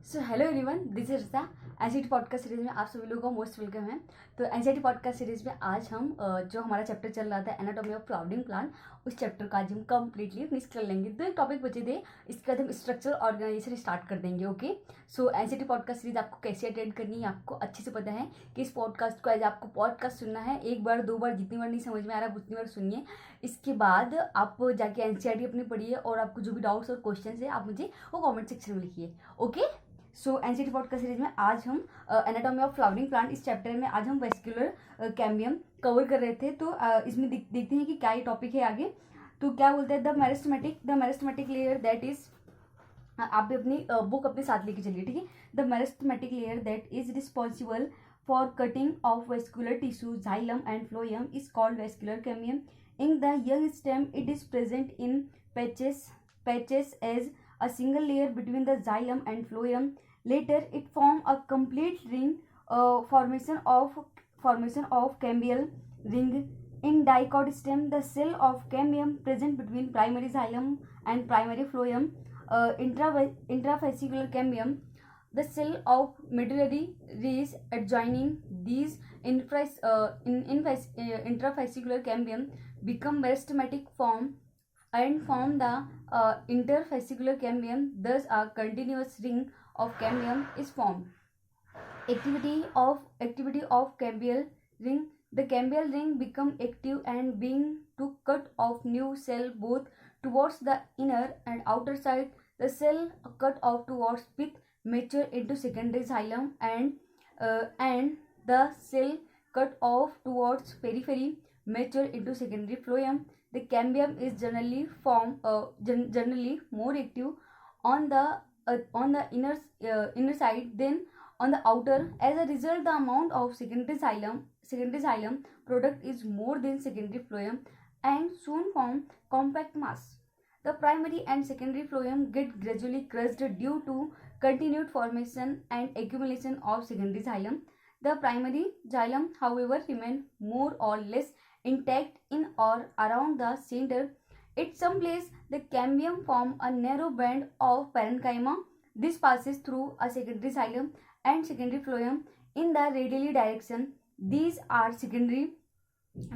So hello everyone, this is Rita. NCERT podcast series में आप सभी लोगों का मोस्ट वेलकम है। तो एनसीईआरटी पॉडकास्ट सीरीज में आज हम जो हमारा चैप्टर चल रहा था एनाटॉमी ऑफ फ्लावरिंग प्लांट, उस चैप्टर का आज हम कंप्लीटली फिनिश कर लेंगे। दो एक टॉपिक बचे थे, इसके बाद हम स्ट्रक्चर ऑर्गेनाइजेशन स्टार्ट कर देंगे। ओके, सो एनसीईआरटी पॉडकास्ट सीरीज आपको कैसे अटेंड करनी है आपको अच्छे से पता है कि इस पॉडकास्ट को एज आपको पॉडकास्ट सुनना है। एक बार दो बार, जितनी बार नहीं समझ में आ रहा उतनी बार सुनिए। इसके बाद आप जाके एनसीईआरटी अपनी पढ़िए और आपको जो भी डाउट्स और क्वेश्चन है आप मुझे वो कॉमेंट सेक्शन में लिखिए। ओके, सो एनसीईआरटी पॉडकास्ट सीरीज में आज हम एनाटॉमी ऑफ फ्लावरिंग प्लांट, इस चैप्टर में आज हम वेस्कुलर कैम्बियम कवर कर रहे थे। तो इसमें देखते हैं कि क्या ये टॉपिक है आगे। तो क्या बोलते हैं, the meristematic layer that is, आप भी अपनी बुक अपने साथ लेके चलिए, ठीक है। The meristematic layer that is responsible for cutting off vascular tissue xylem and phloem is called vascular cambium. In the young stem it is present in patches as a single layer between the xylem and phloem. Later, it forms a complete ring, formation of cambial ring. In dicot stem, the cell of cambium present between primary xylem and primary phloem. Intrafascicular cambium, the cell of medullary rays adjoining these intrafascicular cambium become meristematic form and form the interfascicular cambium. Thus a continuous ring of cambium is formed. Activity of cambial ring. The cambial ring become active and being to cut off new cell both towards the inner and outer side. The cell cut off towards pith mature into secondary xylem and the cell cut off towards periphery mature into secondary phloem. The cambium is generally more active on the inner side than on the outer. As a result, the amount of secondary xylem product is more than secondary phloem and soon form compact mass. The primary and secondary phloem get gradually crushed due to continued formation and accumulation of secondary xylem. The primary xylem, however, remain more or less intact in or around the center. At some place, the cambium form a narrow band of parenchyma. This passes through a secondary xylem and secondary phloem in the radially direction. These are secondary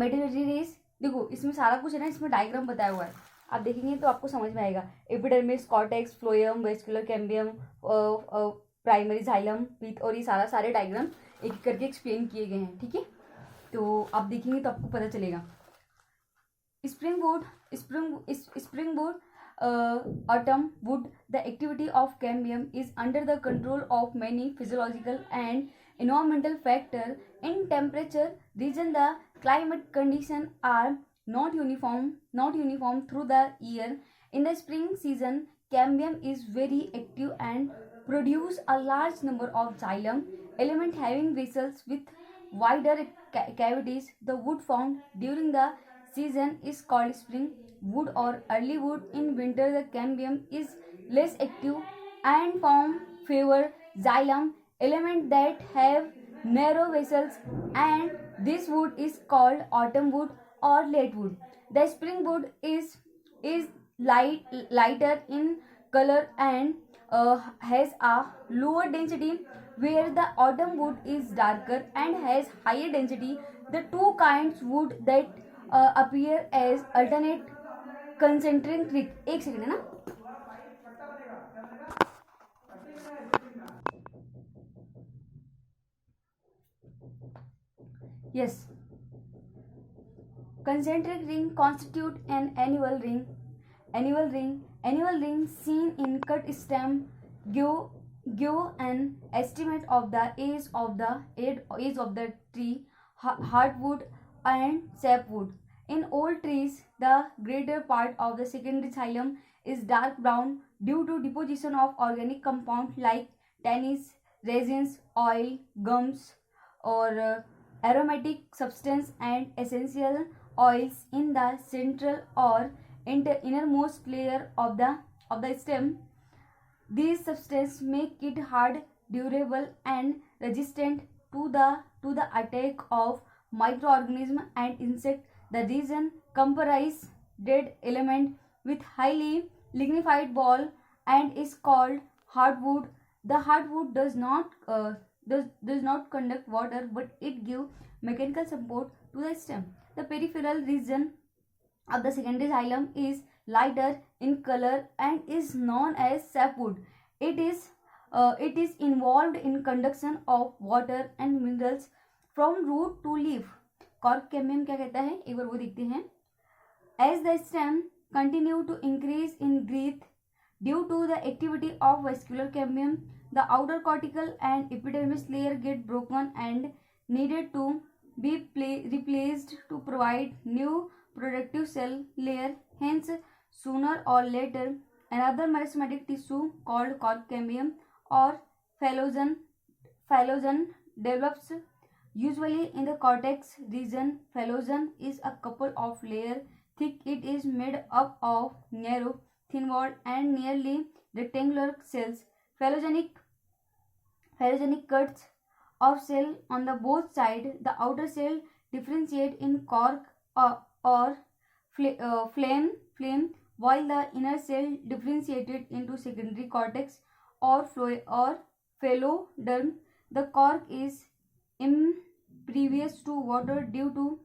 medullary rays. देखो इसमें सारा कुछ है ना, इसमें diagram बताया हुआ है, आप देखेंगे तो आपको समझ में आएगा। Epidermis, cortex, phloem, vascular cambium, primary xylem, pith, और ये सारे डायग्राम एक एक करके एक्सप्लेन किए गए हैं, ठीक है। तो आप देखेंगे तो आपको पता चलेगा। Springboard autumn wood. The activity of cambium is under the control of many physiological and environmental factors. In temperature region, the climate conditions are not uniform through the year. In the spring season, cambium is very active and produce a large number of xylem element having vessels with wider cavities. The wood found during the season is called spring wood or early wood. In winter, the cambium is less active and form favor xylem element that have narrow vessels, and this wood is called autumn wood or late wood. The spring wood is lighter in color and has a lower density, where the autumn wood is darker and has higher density. The two kinds wood that appear as alternate concentric ring. एक second है ना, yes, concentric ring constitute an annual ring. Annual ring seen in cut stem give an estimate of the age of the tree, hardwood and sapwood. In old trees, the greater part of the secondary xylem is dark brown due to deposition of organic compounds like tannins, resins, oil, gums, or aromatic substance and essential oils in the central or innermost layer of the stem. These substances make it hard, durable, and resistant to the attack of microorganisms and insects. The region comprises dead element with highly lignified ball and is called hardwood. The hardwood does not conduct water, but it gives mechanical support to the stem. The peripheral region of the secondary xylem is lighter in color and is known as sapwood. It is involved in conduction of water and minerals from root to leaf. Cork cambium क्या कहता है, एक बार वो देखते हैं. As the stem continue to increase in breadth due to the activity of vascular cambium, the outer cortical and epidermis layer get broken and needed to be replaced to provide new productive cell layer. Hence, sooner or later, another meristematic tissue called cork cambium or phallogen develops. Usually in the cortex region, phallogen is a couple of layers thick. It is made up of narrow, thin-walled and nearly rectangular cells. Phallogenic cuts of cell on the both sides. The outer cell differentiate in cork or flame, while the inner cell differentiated into secondary cortex or phalloderm. The cork is impervious to water due to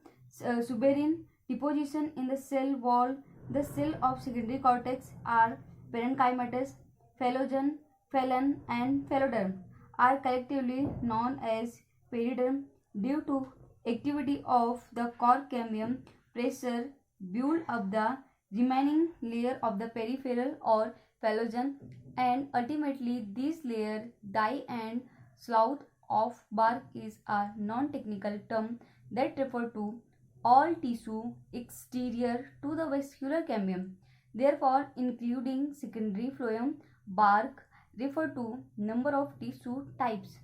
suberin deposition in the cell wall. The cell of secondary cortex are parenchymatous. Phallogen, phallon and phalloderm are collectively known as periderm. Due to activity of the cork cambium, pressure build up the remaining layer of the peripheral or phallogen, and ultimately this layer die, and slough of bark is a non-technical term that refer to all tissue exterior to the vascular cambium, therefore including secondary phloem. Bark refer to number of tissue types.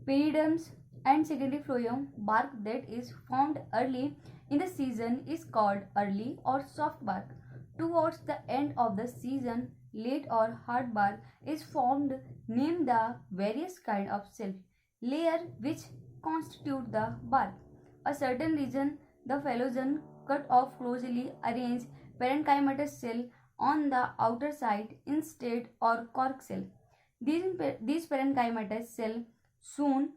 Periderms and secondary phloem bark that is formed early in the season is called early or soft bark. Towards the end of the season, late or hard bark is formed. Name the various kind of cell layer which constitute the bark. A certain region, the phallogen cut off closely arranged parenchymatous cell on the outer side instead or cork cell. These parenchymatous cell soon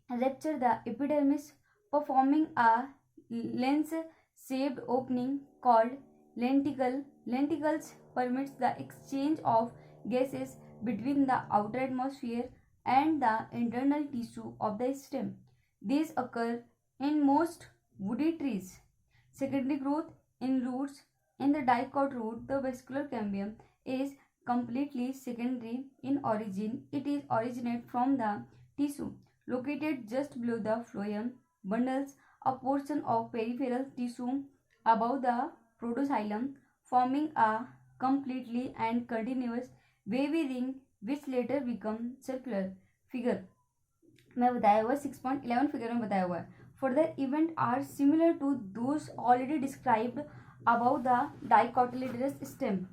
rupture the epidermis, performing a lens-shaped opening called lenticle. Lenticles permits the exchange of gases between the outer atmosphere and the internal tissue of the stem. These occur in most woody trees. Secondary growth in roots. In the dicot root, the vascular cambium is completely secondary in origin. It is originate from the tissue located just below the phloem, bundles a portion of peripheral tissue above the protoxylem, forming a completely and continuous wavy ring which later become circular. Figure में बताया हुआ 6.11 figure में बताया हुआ है. Further events are similar to those already described above the dicotyledonous stem.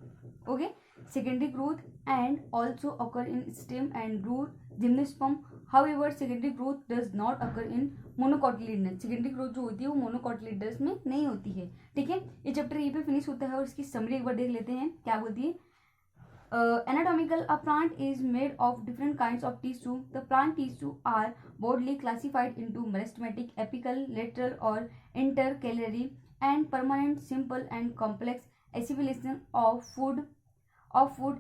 Okay, secondary growth and also occur in stem and root gymnosperm. However, secondary growth does not occur in monocotyledonous. secondary growth जो होती है वो monocotyledonous में नहीं होती है. ठीक है, ये चैप्टर यहीं पे फिनिश होता है और इसकी समरी एक बार देख लेते हैं क्या बोलती है. Anatomical, a plant is made of different kinds of tissue. The plant tissue are broadly classified into meristematic, apical, lateral or intercalary and permanent, simple and complex assimilation of food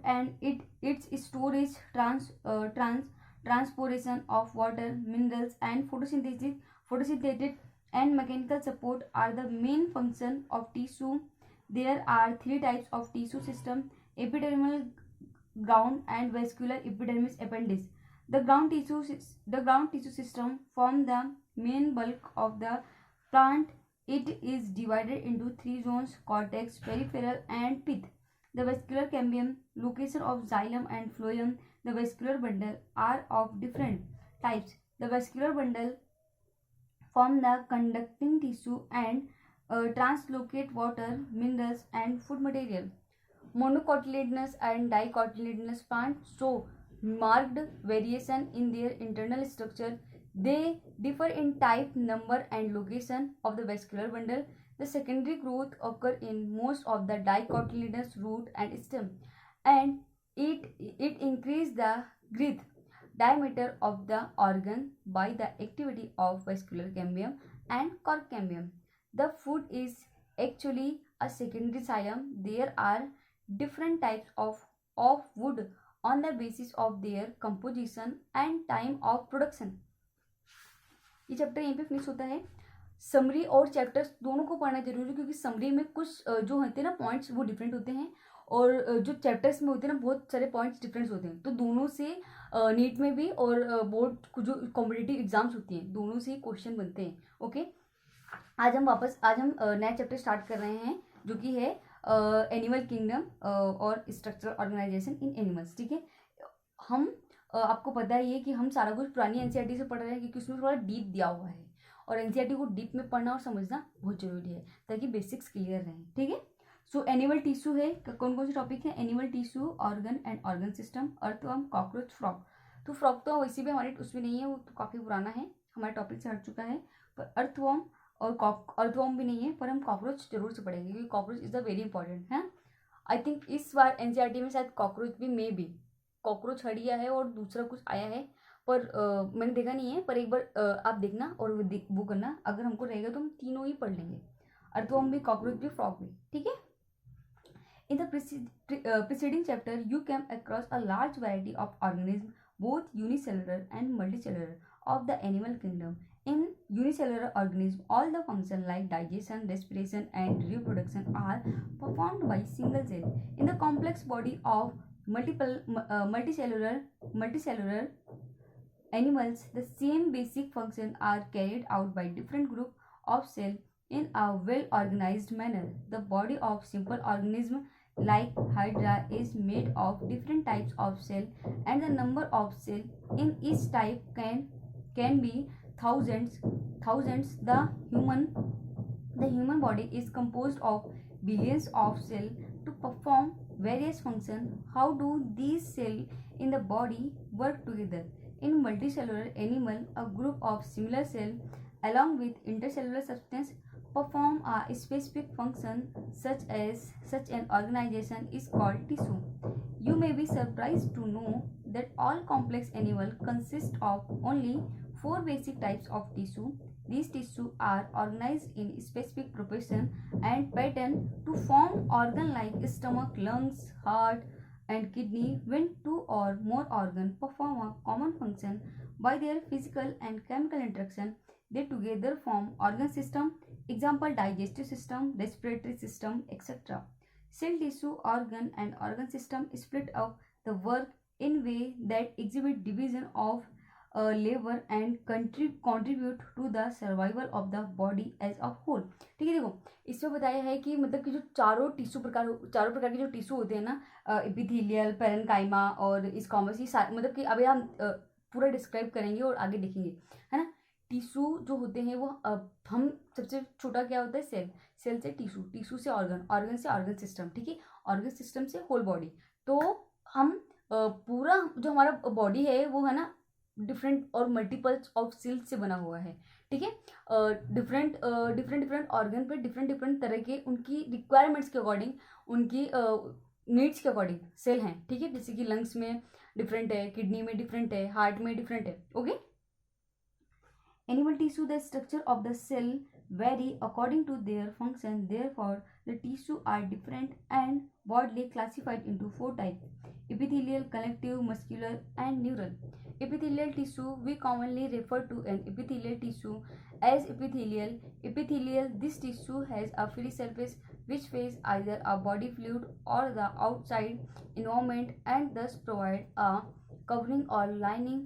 and its storage, transportation of water, minerals and photosynthetic and mechanical support are the main function of tissue. There are three types of tissue system: epidermal, ground and vascular epidermis appendix. The ground tissue system form the main bulk of the plant. It is divided into three zones: cortex, peripheral and pith. The vascular cambium, location of xylem and phloem. The vascular bundle are of different types. The vascular bundle form the conducting tissue and translocate water, minerals and food material. Monocotyledonous and dicotyledonous plants show marked variation in their internal structure. They differ in type, number and location of the vascular bundle. The secondary growth occur in most of the dicotyledonous root and stem, and it increase the breadth diameter of the organ by the activity of vascular cambium and cork cambium. The food is actually a secondary xylem. There are different types of wood on the basis of their composition and time of production. ये chapter यहीं पे finish होता है. Summary और chapters दोनों को पढ़ना जरूरी है, क्योंकि समरी में कुछ जो होते हैं ना पॉइंट्स वो डिफरेंट होते हैं, और जो चैप्टर्स में होते हैं ना बहुत सारे पॉइंट्स डिफरेंस होते हैं. तो दोनों से नीट में भी और बोर्ड जो कॉम्पिटिटिव एग्जाम्स होती हैं दोनों से क्वेश्चन बनते हैं. ओके, आज हम नया चैप्टर स्टार्ट कर रहे हैं जो कि है एनिमल किंगडम और स्ट्रक्चरल ऑर्गेनाइजेशन इन एनिमल्स. ठीक है, हम आपको पता ही है कि हम सारा कुछ पुरानी एनसीईआरटी से पढ़ रहे हैं, क्योंकि उसमें थोड़ा डीप दिया हुआ है, और एनसीईआरटी को डीप में पढ़ना और समझना बहुत जरूरी है ताकि बेसिक्स क्लियर रहें. ठीक है, सो एनिमल टिश्यू है. कौन कौन से टॉपिक है? Animal tissue, organ and organ system, earthworm, cockroach, frog. तो फ्रॉग तो वैसे भी हमारे उसमें नहीं है, वो तो काफ़ी पुराना है, हमारे टॉपिक से हट चुका है. पर अर्थवर्म और अर्थवर्म भी नहीं है, पर हम कॉकरोच जरूर से पढ़ेंगे, क्योंकि cockroach is the very important है. आई थिंक इस बार एनसीईआरटी में शायद कॉकरोच भी मे बी कॉकरोच हटिया है और दूसरा कुछ आया है, पर मैंने देखा नहीं है. पर एक बार आप देखना और वो करना, अगर हमको रहेगा तो हम तीनों ही पढ़ लेंगे, अर्थवर्म भी, कॉकरोच भी, फ्रॉग भी. ठीक है. In the preceding chapter, you came across a large variety of organisms, both unicellular and multicellular, of the animal kingdom. In unicellular organisms, all the functions like digestion, respiration, and reproduction are performed by single cell. In the complex body of multicellular animals, the same basic functions are carried out by different groups of cells in a well-organized manner. The body of simple organisms like Hydra is made of different types of cells, and the number of cells in each type can be thousands. The human body is composed of billions of cells to perform various functions. How do these cells in the body work together? In multicellular animal, a group of similar cells along with intercellular substance perform a specific function. Such an organization is called tissue. You may be surprised to know that all complex animals consist of only 4 basic types of tissue. These tissues are organized in specific proportion and pattern to form organs like stomach, lungs, heart, and kidney. When 2 or more organs perform a common function by their physical and chemical interaction, they together form organ system. Example: digestive system, respiratory system, etc. Cell, tissue, organ, and organ system split up the work in way that exhibit division of labor and contribute to the survival of the body as a whole. ठीक है, देखो इसमें बताया है कि मतलब कि जो चारों प्रकार के जो टिश्यू होते हैं ना, एपिथेलियल, पेरेन्काइमा और स्क्वामस, ये मतलब कि अभी हम पूरा डिस्क्राइब करेंगे और आगे देखेंगे, है ना. टिश्यू जो होते हैं वो हम सबसे छोटा क्या होता है? सेल से टिश्यू से ऑर्गन से ऑर्गन सिस्टम. ठीक है, ऑर्गन सिस्टम से होल बॉडी. तो हम पूरा जो हमारा बॉडी है वो है ना डिफरेंट और मल्टीपल्स ऑफ सेल्स से बना हुआ है. ठीक है, डिफरेंट ऑर्गन पे डिफरेंट तरह के उनकी रिक्वायरमेंट्स के अकॉर्डिंग, उनकी नीड्स के अकॉर्डिंग सेल हैं. ठीक है, जैसे कि लंग्स में डिफरेंट है, किडनी में डिफरेंट है, हार्ट में डिफरेंट है. Okay, animal tissue, the structure of the cell vary according to their function. Therefore, the tissue are different and broadly classified into 4 types: epithelial, connective, muscular, and neural. Epithelial tissue, we commonly refer to an epithelial tissue as epithelial. This tissue has a free surface which faces either a body fluid or the outside environment, and thus provide a covering or lining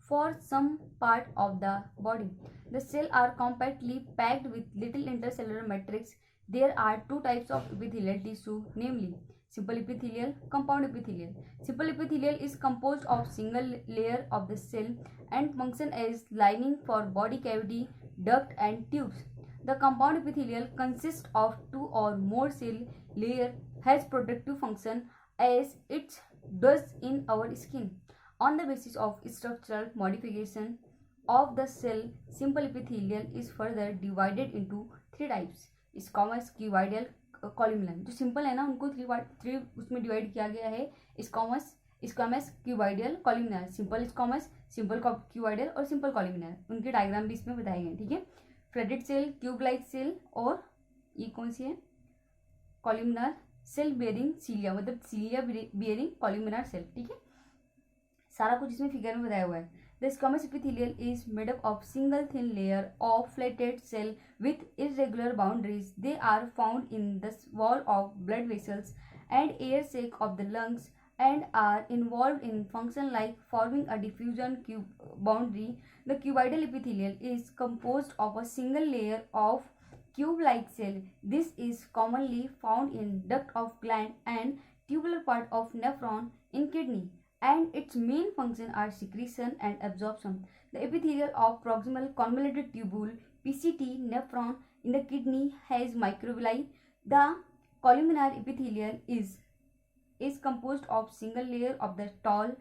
for some part of the body. The cells are compactly packed with little intercellular matrix. There are 2 types of epithelial tissue, namely simple epithelial, compound epithelial. Simple epithelial is composed of single layer of the cell and function as lining for body cavity, duct, and tubes. The compound epithelial consists of 2 or more cell layer, has protective function as it does in our skin. On the basis of structural modification of the cell, simple epithelial is further divided into 3 types: squamous, cuboidal, columnar. जो simple है ना उनको 3 उसमें divide किया गया है: squamous, squamous, cuboidal, columnar, simple squamous, simple cuboidal और simple columnar, उनके डायग्राम भी इसमें बताए गए। ठीक है, फ्रेडेड सेल, क्यूब लाइक सेल, और ये कौन सी है, कॉलमनार सेल बेयरिंग सीलिया, मतलब सीलिया बेयरिंग कॉलमनार सेल। ठीक है, सारा कुछ इसमें फिगर में बताया हुआ है। The squamous epithelial is made up of single thin layer of flatted cell with irregular boundaries. They are found in the wall of blood vessels and air sac of the lungs and are involved in function like forming a diffusion boundary. The cuboidal epithelial is composed of a single layer of cube-like cell. This is commonly found in duct of gland and tubular part of nephron in kidney, and its main function are secretion and absorption. The epithelial of proximal convoluted tubule (PCT) nephron in the kidney has microvilli. The columnar epithelial is composed of single layer of the tall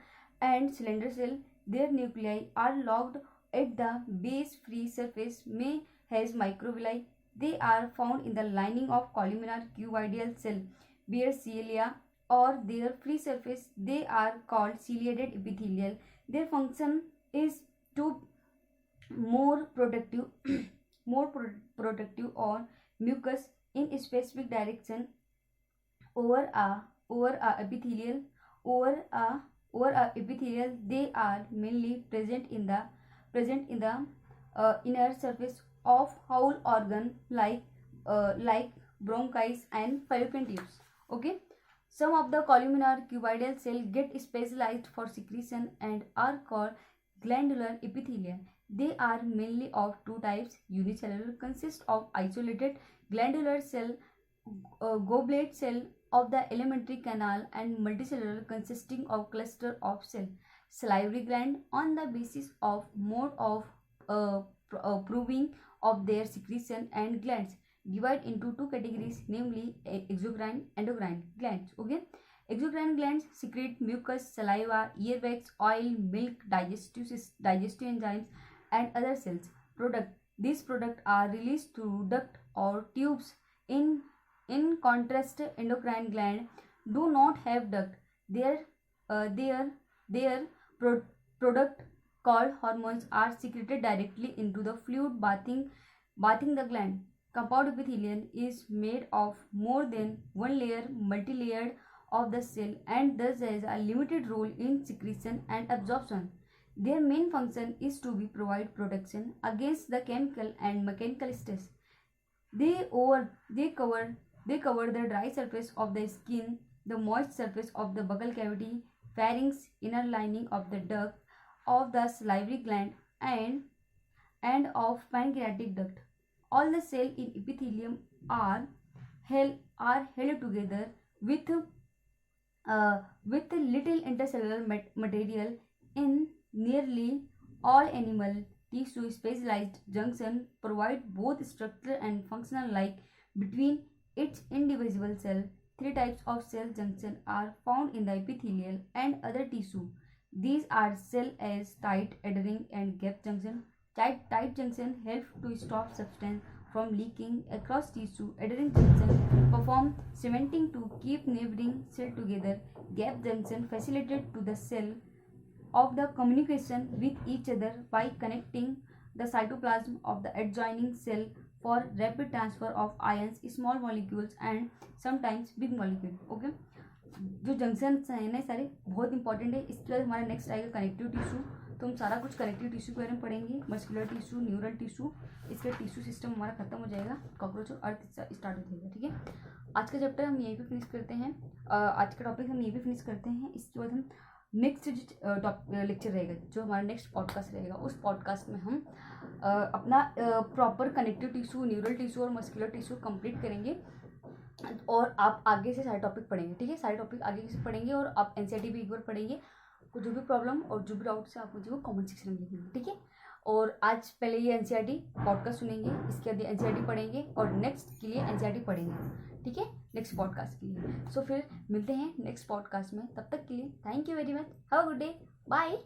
and slender cell. Their nuclei are locked at the base. Free surface may has microvilli. They are found in the lining of columnar cuboidal cell bear cilia or their free surface. They are called ciliated epithelial. Their function is to more protective or mucus in a specific direction over a epithelial. They are mainly present in the inner surface of whole organ like bronchis and fallopian tubes. Okay, some of the columnar cuboidal cell get specialized for secretion and are called glandular epithelial. They are mainly of two types. Unicellular consist of isolated glandular cell, goblet cell of the alimentary canal, and multicellular consisting of cluster of cell. Salivary gland, on the basis of mode of proving of their secretion, and glands divide into two categories, namely exocrine, endocrine glands. Okay, exocrine glands secrete mucus, saliva, earwax, oil, milk, digestive enzymes, and other cells product. These products are released through duct or tubes. In contrast, endocrine gland do not have duct. Their product called hormones are secreted directly into the fluid bathing the gland. Compound epithelium is made of more than one layer, multi-layered of the cell, and thus has a limited role in secretion and absorption. Their main function is to provide protection against the chemical and mechanical stress. They cover the dry surface of the skin, the moist surface of the buccal cavity, pharynx, inner lining of the duct of the salivary gland, and of pancreatic duct. All the cells in epithelium are held together with little intercellular material. In nearly all animal tissue, specialized junction provide both structural and functional like between its indivisible cell. Three types of cell junction are found in the epithelial and other tissue. These are cell as tight, adhering, and gap junction. Tight junction help to stop substance from leaking across tissue. Adhering junction perform cementing to keep neighboring cell together. Gap junction facilitate to the cell of the communication with each other by connecting the cytoplasm of the adjoining cell for rapid transfer of ions, small molecules, and sometimes big molecule. Okay, जो junction है ना सारे बहुत important है। इसके बाद हमारा next आएगा कनेक्टिव टिश्यू। तो हम सारा कुछ कनेक्टिव टिश्यू के बारे में पढ़ेंगे, मस्कुलर टिश्यू, न्यूरल टिश्यू। इसका टिश्यू सिस्टम हमारा खत्म हो जाएगा, कॉकरोच और अर्थ स्टार्ट हो जाएगा। ठीक है, आज का चैप्टर हम यहीं पे फिनिश करते हैं, आज का टॉपिक हम यहीं पे फिनिश करते हैं। इसके बाद हम नेक्स्ट लेक्चर रहेगा, जो हमारा नेक्स्ट पॉडकास्ट रहेगा, उस पॉडकास्ट में हम अपना proper connective tissue, neural tissue और मस्कुलर टिश्यू कंप्लीट करेंगे, और आप आगे से सारे टॉपिक पढ़ेंगे। ठीक है, सारे टॉपिक आगे से पढ़ेंगे, और आप एनसीईआरटी भी एक बार पढ़ेंगे। कुछ जो भी प्रॉब्लम और जो भी डाउट्स है आप मुझे वो कमेंट सेक्शन में लिखेंगे। ठीक है, और आज पहले ये एनसीईआरटी पॉडकास्ट सुनेंगे, इसके बाद एनसीईआरटी पढ़ेंगे, और नेक्स्ट के लिए एनसीईआरटी पढ़ेंगे। ठीक है, नेक्स्ट पॉडकास्ट के लिए। सो फिर मिलते हैं नेक्स्ट पॉडकास्ट में, तब तक के लिए thank you very much, have a good day, bye.